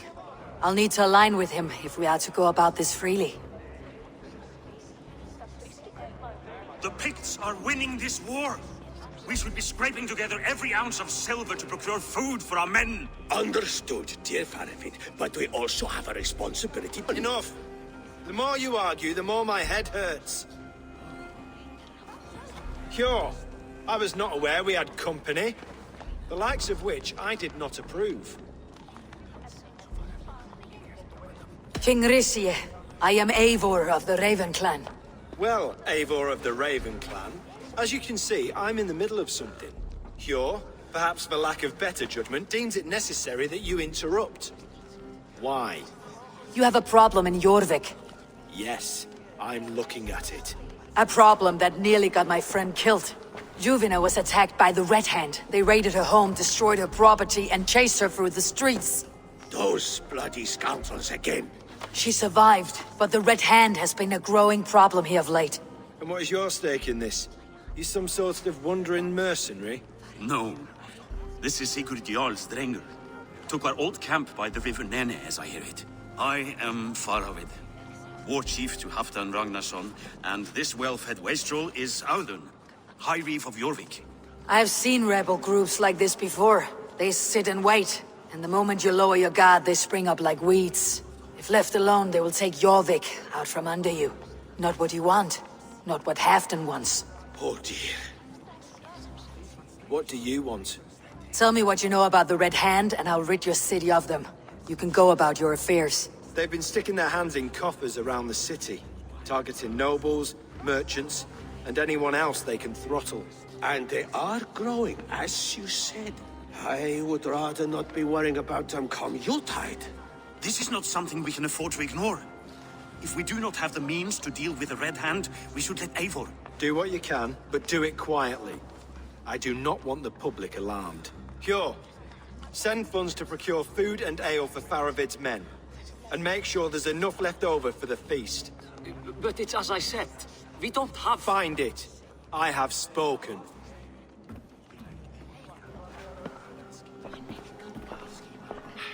I'll need to align with him if we are to go about this freely. The Picts are winning this war. We should be scraping together every ounce of silver to procure food for our men. Understood, dear Faravin, but we also have a responsibility. Enough! The more you argue, the more my head hurts. Sure, I was not aware we had company, the likes of which I did not approve. King Risie, I am Eivor of the Raven Clan. Well, Eivor of the Raven Clan, as you can see, I'm in the middle of something. Hjor, perhaps for lack of better judgment, deems it necessary that you interrupt. Why? You have a problem in Jorvik. Yes, I'm looking at it. A problem that nearly got my friend killed. Juvina was attacked by the Red Hand. They raided her home, destroyed her property, and chased her through the streets. Those bloody scoundrels again. She survived, but the Red Hand has been a growing problem here of late. And what is your stake in this? You some sort of wandering mercenary? No. This is Sigurd Jarl's Drenger. Took our old camp by the river Nene, as I hear it. I am Faravid, war chief to Halfdan Ragnarsson, and this well-fed wastrel is Audun, High Reeve of Jorvik. I've seen rebel groups like this before. They sit and wait, and the moment you lower your guard, they spring up like weeds. If left alone, they will take Jorvik out from under you. Not what you want, not what Halfdan wants. Oh dear. What do you want? Tell me what you know about the Red Hand, and I'll rid your city of them. You can go about your affairs. They've been sticking their hands in coffers around the city, targeting nobles, merchants, and anyone else they can throttle. And they are growing, as you said. I would rather not be worrying about them come Yuletide. This is not something we can afford to ignore. If we do not have the means to deal with the Red Hand, we should let Eivor. Do what you can, but do it quietly. I do not want the public alarmed. Hjor, send funds to procure food and ale for Faravid's men. And make sure there's enough left over for the feast. But it's as I said. We don't have... Find it. I have spoken.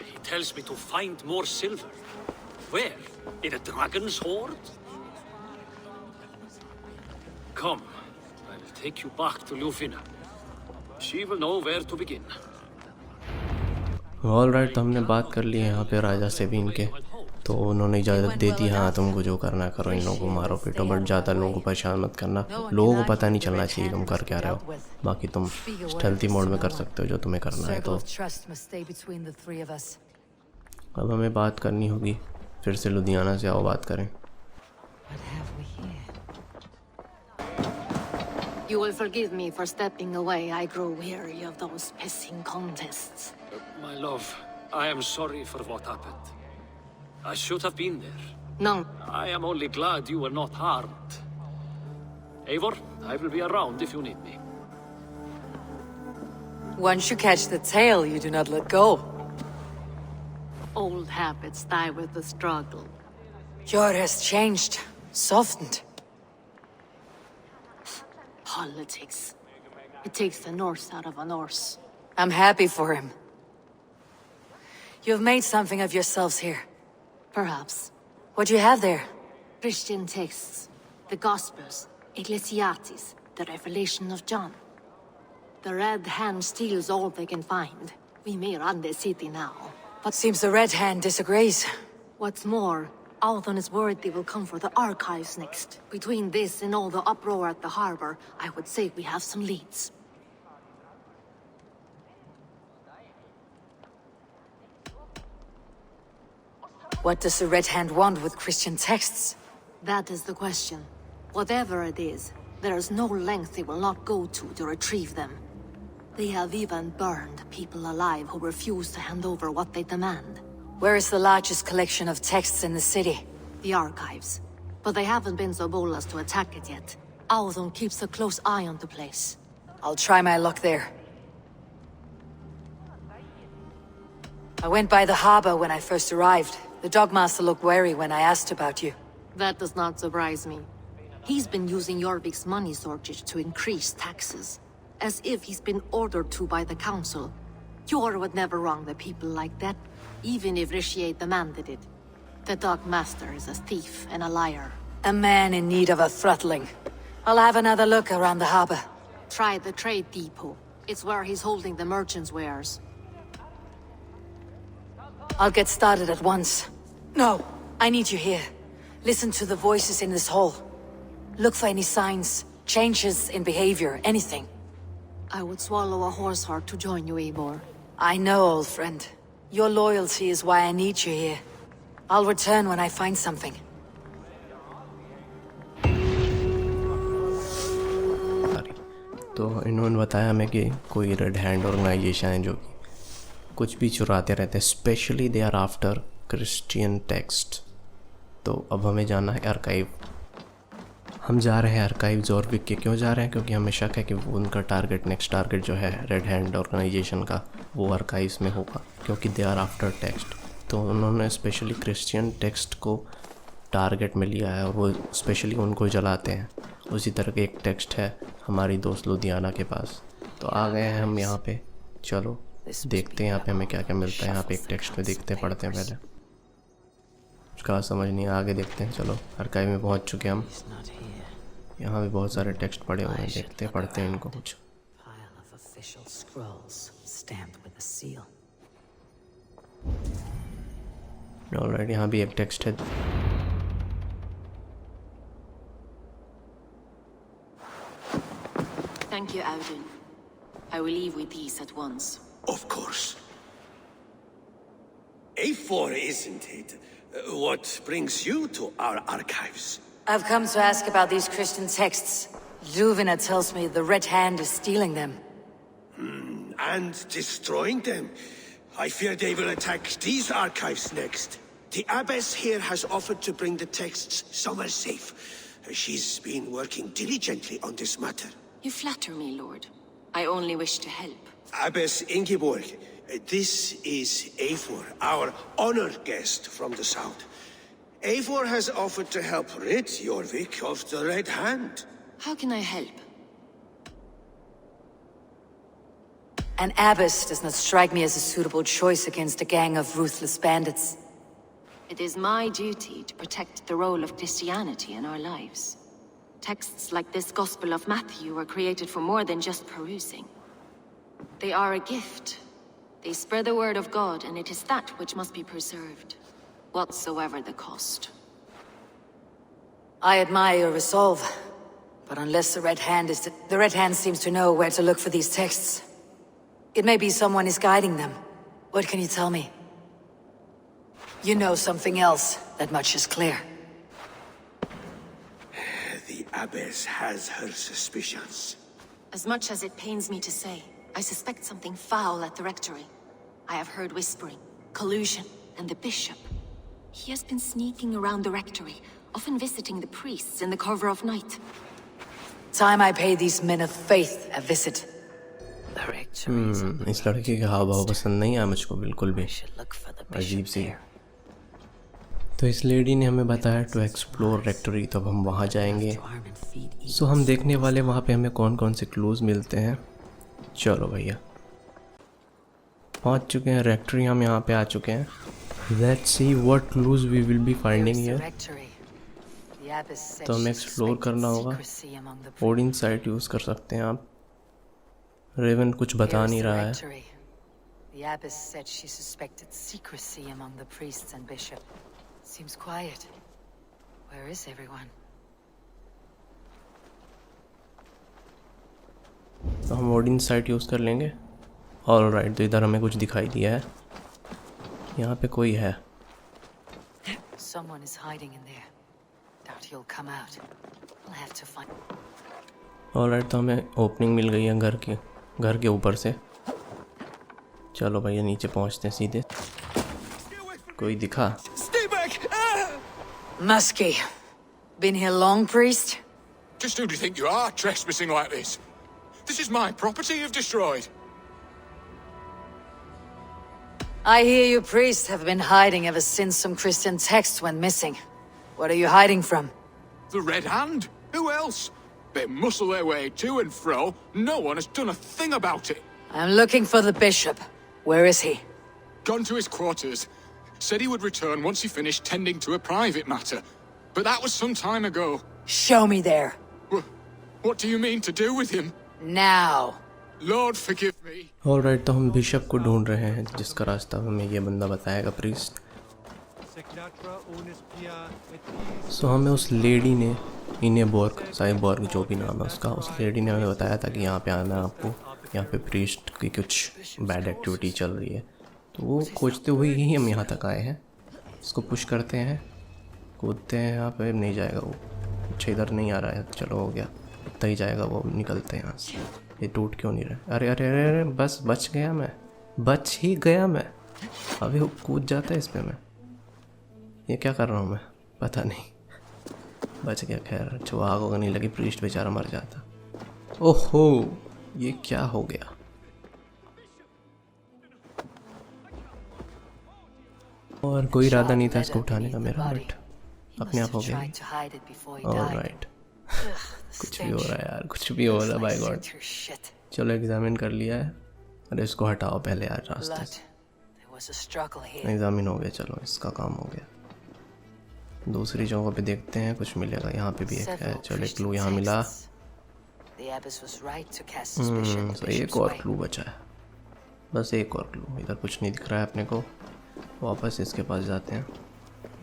He tells me to find more silver. Where? In a dragon's hoard? Come, I will take you back to Ljufina. She will know where to begin. Alright, तो हमने बात कर ली है यहाँ पे राजा से भी इनके, तो उन्होंने इजाज़त दे दी, हाँ तुमको जो करना है करो, इन लोगों को मारो पीटो, बट ज़्यादा लोगों को परेशान मत करना, लोगों को पता नहीं चलना चाहिए तुम कर क्या रहे हो, बाकी तुम स्टेल्थी मोड में कर सकते हो जो तुम्हें करना है। तो अब हमें बात करनी होगी, फिर से लुधियाना से आओ बात करें। You will forgive me for stepping away. I grow weary of those pissing contests. My love, I am sorry for what happened. I should have been there. No. I am only glad you were not harmed. Eivor, I will be around if you need me. Once you catch the tail, you do not let go. Old habits die with the struggle. Hjor has changed, softened. Politics. It takes the Norse out of a Norse. I'm happy for him. You've made something of yourselves here. Perhaps. What do you have there? Christian texts. The Gospels. Ecclesiastes. the revelation of John. The Red Hand steals all they can find. We may run the city now. But seems the Red Hand disagrees. What's more, Althon is worried they will come for the archives next. Between this and all the uproar at the harbor, I would say we have some leads. What does the Red Hand want with Christian texts? That is the question. Whatever it is, there is no length they will not go to retrieve them. They have even burned people alive who refuse to hand over what they demand. Where is the largest collection of texts in the city? The archives. But they haven't been so bold as to attack it yet. Althon keeps a close eye on the place. I'll try my luck there. I went by the harbor when I first arrived. The Dogmaster looked wary when I asked about you. That does not surprise me. He's been using Jorvik's money shortage to increase taxes. As if he's been ordered to by the council. Jor would never wrong the people like that, even if Richier demanded it. The Dogmaster is a thief and a liar. A man in need of a throttling. I'll have another look around the harbor. Try the trade depot. It's where he's holding the merchants' wares. I'll get started at once. No, I need you here. Listen to the voices in this hall. Look for any signs, changes in behavior, anything. I would swallow a horse heart to join you, Eivor. I know, old friend. Your loyalty is why I need you here. I'll return when I find something. तो इन्होंने बताया हमें कि कोई red hand organisation है जो कुछ भी चुराते रहते हैं, specially they are after Christian text. तो अब हमें जाना है आर्काइव। हम जा रहे हैं आर्काइव जॉर्विक के। क्यों जा रहे हैं? क्योंकि हमें शक है कि वो उनका टारगेट, नेक्स्ट टारगेट जो है रेड हैंड ऑर्गेनाइजेशन का, वो आर्काइव्स में होगा, क्योंकि दे आर आफ्टर टेक्स्ट। तो उन्होंने स्पेशली क्रिश्चियन टेक्स्ट को टारगेट में लिया है और वो स्पेशली उनको जलाते हैं। उसी तरह के एक टेक्स्ट है हमारी दोस्त लुधियाना के पास। तो आ गए हैं हम यहाँ पे। चलो देखते हैं यहाँ पे हमें क्या क्या मिलता है। यहाँ पे एक टेक्स्ट में देखते पढ़ते हैं पहले, उसका समझ नहीं, आगे देखते हैं। चलो आर्काइव में पहुँच चुके हम। यहाँ भी बहुत सारे टेक्स्ट पड़े हुए हैं, देखते पढ़ते हैं इनको कुछ। ऑलराइट, यहाँ भी एक टेक्स्ट है। Thank you, Audun. I will leave with these at once. Of course. A4, isn't it? What brings you to our archives? I've come to ask about these Christian texts. Ljuvina tells me the Red Hand is stealing them. And destroying them. I fear they will attack these archives next. The abbess here has offered to bring the texts somewhere safe. She's been working diligently on this matter. You flatter me, Lord. I only wish to help. Abbess Ingeborg, this is Eivor, our honored guest from the south. Eivor has offered to help rid Jorvik of the Red Hand. How can I help? An abbess does not strike me as a suitable choice against a gang of ruthless bandits. It is my duty to protect the role of Christianity in our lives. Texts like this Gospel of Matthew were created for more than just perusing. They are a gift. They spread the word of God, and it is that which must be preserved, whatsoever the cost. I admire your resolve, but unless the Red Hand seems to know where to look for these texts. It may be someone is guiding them. What can you tell me? You know something else, that much is clear. The abbess has her suspicions. As much as it pains me to say, I suspect something foul at the rectory. I have heard whispering, collusion, and the bishop. He has been sneaking around the rectory, often visiting the priests in the cover of night. Time I pay these men of faith a visit. इस लड़के का हाव भाव पसंद नहीं आया मुझको बिल्कुल भी, अजीब सी। तो इस लेडी ने हमें बताया टू एक्सप्लोर रेक्टरी, तो अब हम वहाँ जाएंगे। सो हम देखने वाले वहाँ पे हमें कौन कौन से क्लूज मिलते हैं। चलो भैया, पहुँच चुके हैं रेक्टरी, हम यहाँ पे आ चुके हैं। Let's see what clues we will be finding here. The तो हमें एक्सप्लोर करना होगा। ओडिन साइट यूज़ कर सकते हैं आप। रेवन कुछ बता नहीं रहा है। The abbess said she suspected secrecy among the priests and bishop. Seems quiet. Where is everyone? तो हम ओडिन साइट यूज़ कर लेंगे। ऑलराइट, तो इधर हमें कुछ दिखाई दिया है। यहाँ पे कोई है। Someone is hiding in there. Doubt he'll come out. I'll have to find. Alright, तो हमें ओपनिंग मिल गई है घर के ऊपर से। चलो भैया नीचे पहुँचते हैं सीधे। कोई दिखा? Muskie. Been here long, priest? Just who do you think you are, trespassing like this? This is my property you've destroyed. I hear you priests have been hiding ever since some Christian texts went missing. What are you hiding from? The Red Hand? Who else? They muscle their way to and fro. No one has done a thing about it. I'm looking for the bishop. Where is he? Gone to his quarters. Said he would return once he finished tending to a private matter. But that was some time ago. Show me there. What do you mean to do with him? Now. Lord forgive me. Alright, तो हम bishop को ढूंढ रहे हैं जिसका रास्ता हमें ये बंदा बताएगा, प्रीस्ट। सो हमें उस लेडी ने, इनेबोर्ग, साइबोर्ग जो भी नाम है उसका, उस लेडी ने हमें बताया था कि यहाँ पे आना है आपको। यहाँ पे प्रीस्ट की कुछ बैड एक्टिविटी चल रही है, तो वो खोजते हुए ही हम यहाँ तक आए हैं। इसको पुश करते हैं, कूदते हैं। यहाँ पे नहीं जाएगा वो। अच्छा, इधर नहीं आ रहा है। चलो हो गया, इतना ही जाएगा वो। निकलते हैं यहाँ से। ये टूट क्यों नहीं रहा? अरे अरे अरे अरे, बस बच गया मैं, बच ही गया मैं। अभी वो कूद जाता है इस पे। मैं ये क्या कर रहा हूँ मैं, पता नहीं। बच गया। खैर, जो आग होगा नहीं लगी, प्रीस्ट बेचारा मर जाता। ओहो, ये क्या हो गया? और कोई इरादा नहीं था इसको उठाने का मेरा, बट अपने आप हो गया। ऑलराइट, कुछ भी हो रहा है यार, कुछ भी हो रहा है। बाय गॉड, चलो एग्जामिन कर लिया है। अरे इसको हटाओ पहले यार रास्ते से। एग्जामिन हो गया, चलो इसका काम हो गया। दूसरी जगह पे देखते हैं कुछ मिलेगा। यहाँ पे भी एक है। चलो एक क्लू यहाँ मिला। तो एक और क्लू बचा है, बस एक और क्लू। इधर कुछ नहीं दिख रहा है अपने को। वापस इसके पास जाते हैं।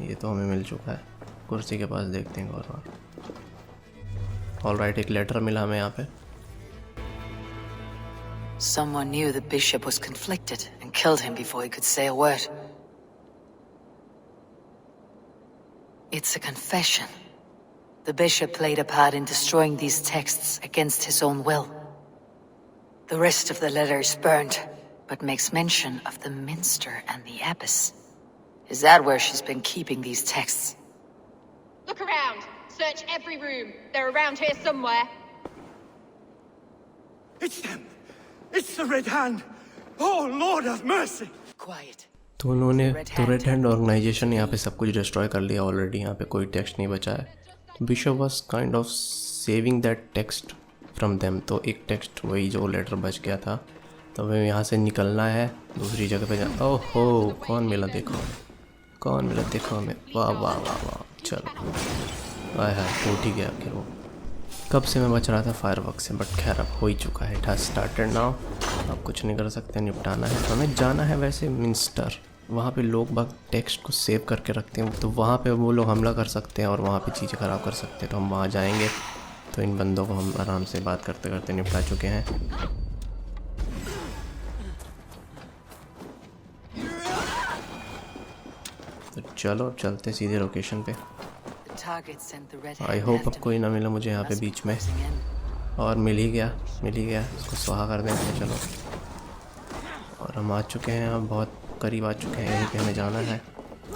ये तो हमें मिल चुका है। कुर्सी के पास देखते हैं और ऑलराइट, एक लेटर मिला हमें यहाँ पे। Someone knew the bishop was conflicted and killed him before he could say a word. It's a confession. The bishop played a part in destroying these texts against his own will. The rest of the letter is burned, but makes mention of the minster and the abbess. Is that where she's been keeping these texts? Look around. Search every room. They're around here somewhere. It's them! It's the Red Hand! Oh, Lord have mercy! Quiet. तो उन्होंने तो red hand organisation यहाँ पे सब कुछ destroy कर लिया already. यहाँ पे कोई टेक्स्ट नहीं बचा है। Bishop was kind of saving that text from them. तो एक टेक्स्ट, वही जो लेटर बच गया था। तो हमें यहाँ से निकलना है, दूसरी जगह पे जाना। ओहो, कौन मिला देखो, कौन मिला देखो हमें। वाह वाह वाह वाह, चलो। आया है, उठ ही गया आखिर वो। कब से मैं बच रहा था फायरवर्क से, बट खैर अब हो ही चुका है। It has started now. अब कुछ नहीं कर सकते, निपटाना है। तो हमें जाना है वैसे मिंस्टर। वहाँ पे लोग बाग टेक्स्ट को सेव करके रखते हैं, तो वहाँ पे वो लोग हमला कर सकते हैं और वहाँ पे चीज़ें ख़राब कर सकते हैं। तो हम वहाँ जाएंगे। तो इन बंदों को हम आराम से बात करते करते निपटा चुके हैं। तो चलो अब चलते सीधे लोकेशन पे। आई होप अब कोई ना मिला मुझे यहाँ पे बीच में। और मिल ही गया, मिल ही गया। इसको स्वाहा कर देते हैं। चलो, और हम आ चुके हैं, अब बहुत करीब आ चुके हैं। यहीं पे हमें जाना है।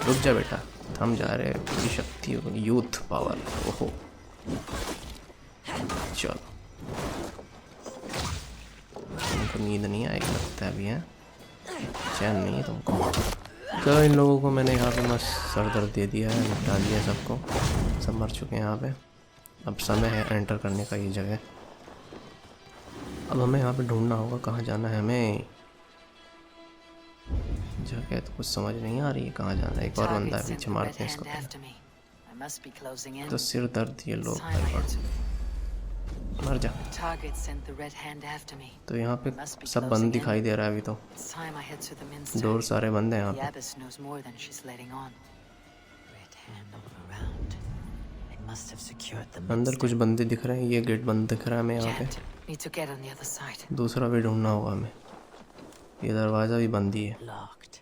रुक जा बेटा, हम जा रहे हैं। पूरी शक्ति, यूथ पावर। ओहो, चलो। तुमको नींद नहीं आएगी लगता है अभी, है चैन नहीं है तुमको। चलो, इन लोगों को मैंने यहाँ पे मस्त सर दर्द दे दिया है, निपटा दिया सबको। सब मर चुके हैं यहाँ पे। अब समय है एंटर करने का ये जगह। अब हमें यहाँ पे ढूंढना होगा कहाँ जाना है हमें। जगह तो कुछ समझ नहीं आ रही है कहाँ जाना है। एक और बंदा है पीछे, मारते हैं इसको। must be closing in. तो सिर दर्द ये लो It's time I had to. मर जा। Target sent the red hand after me. तो यहाँ पे सब बंद दिखाई दे रहा है अभी तो। It's time I head to the minster. Door सारे बंद हैं यहाँ The पे। abbess knows more than she's letting on. Red hand all around. They must have secured the minster. अंदर कुछ बंदे दिख रहे हैं, ये गेट बंद दिख रहा है हमें यहाँ पे। Need to get on the other side. दूसरा भी ढूंढना होगा हमें। ये दरवाज़ा भी बंद ही है। Locked.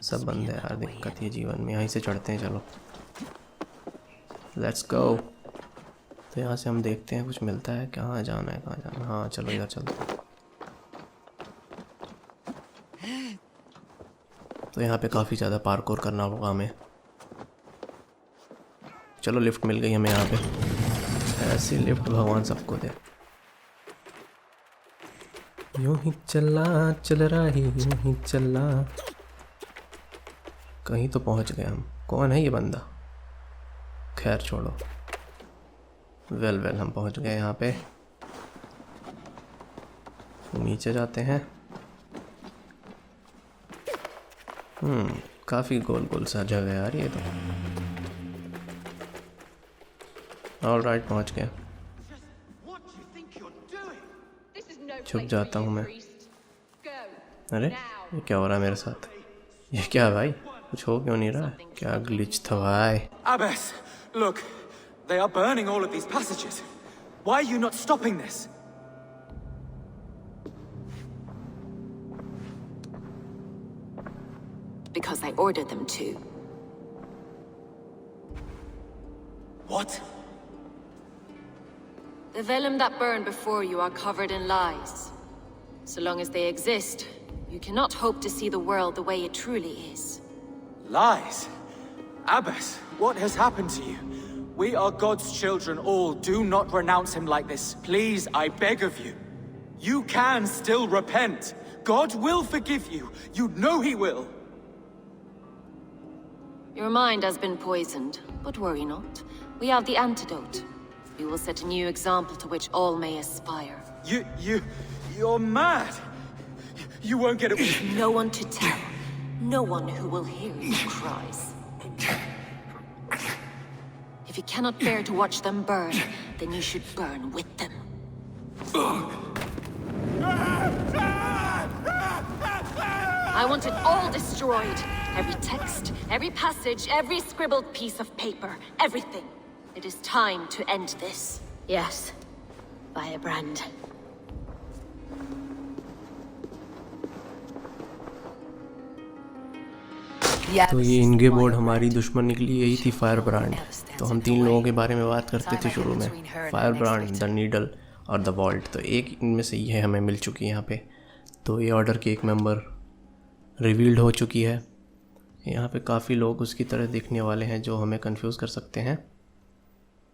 सब बंद है यार, दिक्कत ये जीवन में। यहीं से चढ़ते हैं चलो। Let's go. तो यहाँ से हम देखते हैं कुछ मिलता है, कहाँ जाना है, कहाँ जाना है। हाँ चलो इधर चलते हैं। तो यहाँ पे काफ़ी ज़्यादा पार्कोर करना होगा हमें। चलो लिफ्ट मिल गई हमें यहाँ पे। ऐसी लिफ्ट भगवान सबको दे। यूं ही चल रहा ही यूं ही चला। कहीं तो पहुँच गए हम। कौन है ये बंदा? खैर छोड़ो। वेल हम पहुँच गए यहाँ पे। नीचे जाते हैं। काफ़ी गोल सा जगह है यार ये तो। ऑलराइट पहुँच गए। छुप जाता हूँ मैं। अरे ये क्या हो रहा है मेरे साथ? ये क्या है भाई? कुछ हो क्यों नहीं रहा है? क्या ग्लिच था भाई? Abbess, look, they are burning all of these passages. Why are you not stopping this? Because I ordered them to. What? The vellum that burned before you are covered in lies. So long as they exist, you cannot hope to see the world the way it truly is. Lies? Abbess, what has happened to you? We are God's children all. Do not renounce him like this. Please, I beg of you. You can still repent. God will forgive you. You know he will. Your mind has been poisoned, but worry not. We have the antidote. We will set a new example to which all may aspire. You're mad. You won't get it. No one to tell. No one who will hear your cries. If you cannot bear to watch them burn, then you should burn with them. I want it all destroyed. Every text, every passage, every scribbled piece of paper, everything. It is time to end this. Yes. Firebrand. तो ये इनके board हमारी दुश्मन निकली, यही थी fire brand. तो हम 3 लोगों के बारे में बात करते थे शुरू में, फायर ब्रांड, द नीडल और द वॉल्ट। तो एक इनमें से ये हमें मिल चुकी है यहाँ पे। तो ये ऑर्डर की एक मेंबर रिवील्ड हो चुकी है। यहाँ पे काफ़ी लोग उसकी तरह दिखने वाले हैं जो हमें कंफ्यूज कर सकते हैं,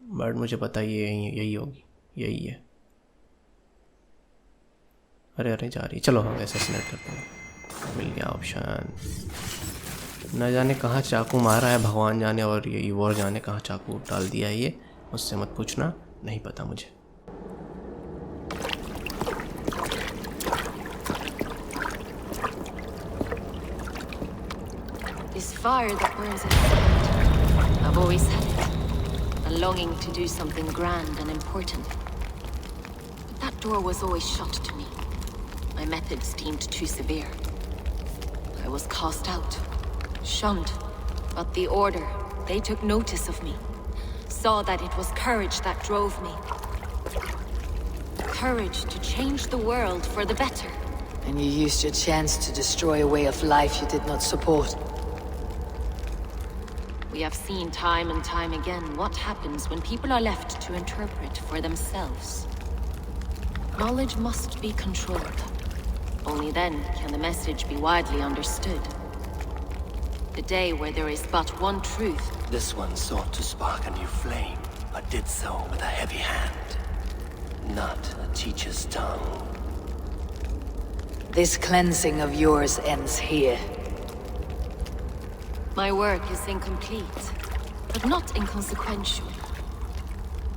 बट मुझे पता ये यही होगी, यही है। अरे जा रही, चलो हम असैसिनेट करते हैं। मिल गया ऑप्शन। न जाने कहाँ चाकू मारा है भगवान जाने, और ये ईवोर जाने कहाँ चाकू डाल दिया है। ये मुझसे मत पूछना, नहीं पता मुझे। This fire that burns inside, I've always had it. A longing to do something grand and important. But that door was always shut to me. My methods deemed too severe. I was cast out, shunned. But the Order, they took notice of me. Saw that it was courage that drove me. Courage to change the world for the better. And you used your chance to destroy a way of life you did not support. We have seen time and time again what happens when people are left to interpret for themselves. Knowledge must be controlled. Only then can the message be widely understood. The day where there is but one truth. This one sought to spark a new flame, but did so with a heavy hand. Not a teacher's tongue. This cleansing of yours ends here. My work is incomplete, but not inconsequential.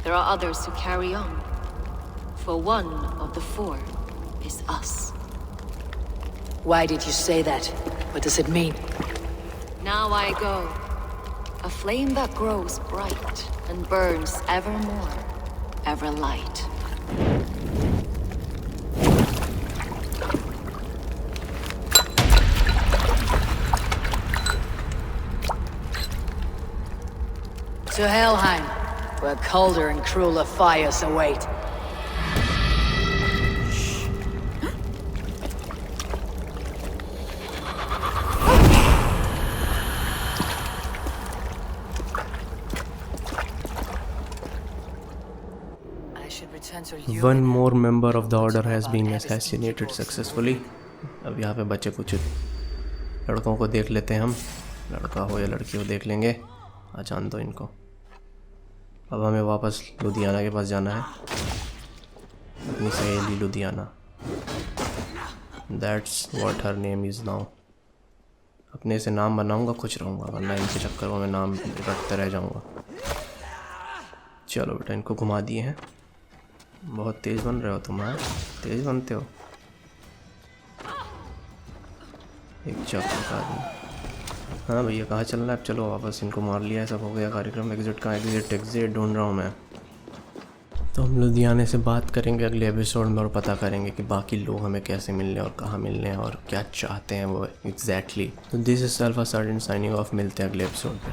There are others who carry on. For one of the 4 is us. Why did you say that? What does it mean? Now I go. A flame that grows bright and burns ever more, ever light. To Helheim, where colder and crueler fires await. One more member of the order has been assassinated successfully. अब यहाँ पे बचे कुछ लड़कों को देख लेते हैं हम, लड़का हो या लड़की हो देख लेंगे। जान दो इनको। अब हमें वापस लुधियाना के पास जाना है, अपनी सहेली Ludhiana. That's what her name is now. अपने से नाम बनाऊंगा, खुश रहूँगा, वरना इनके चक्कर में मैं नाम रटते रह जाऊँगा। चलो बेटा, इनको घुमा दिए हैं। बहुत तेज़ बन रहे हो तुम, हाँ तेज़ बनते हो। एक चक्कर का आदमी। हाँ भैया कहाँ चलना है? अब चलो वापस, इनको मार लिया है, सब हो गया कार्यक्रम। एग्जिट कहाँ? एग्जिट ढूंढ रहा हूँ मैं। तो हम लुधियाने से बात करेंगे अगले एपिसोड में और पता करेंगे कि बाकी लोग हमें कैसे मिलने और कहाँ मिलने हैं और क्या चाहते हैं वो एग्जैक्टली। तो this is alpha surgeon signing off. मिलते हैं अगले एपिसोड पे।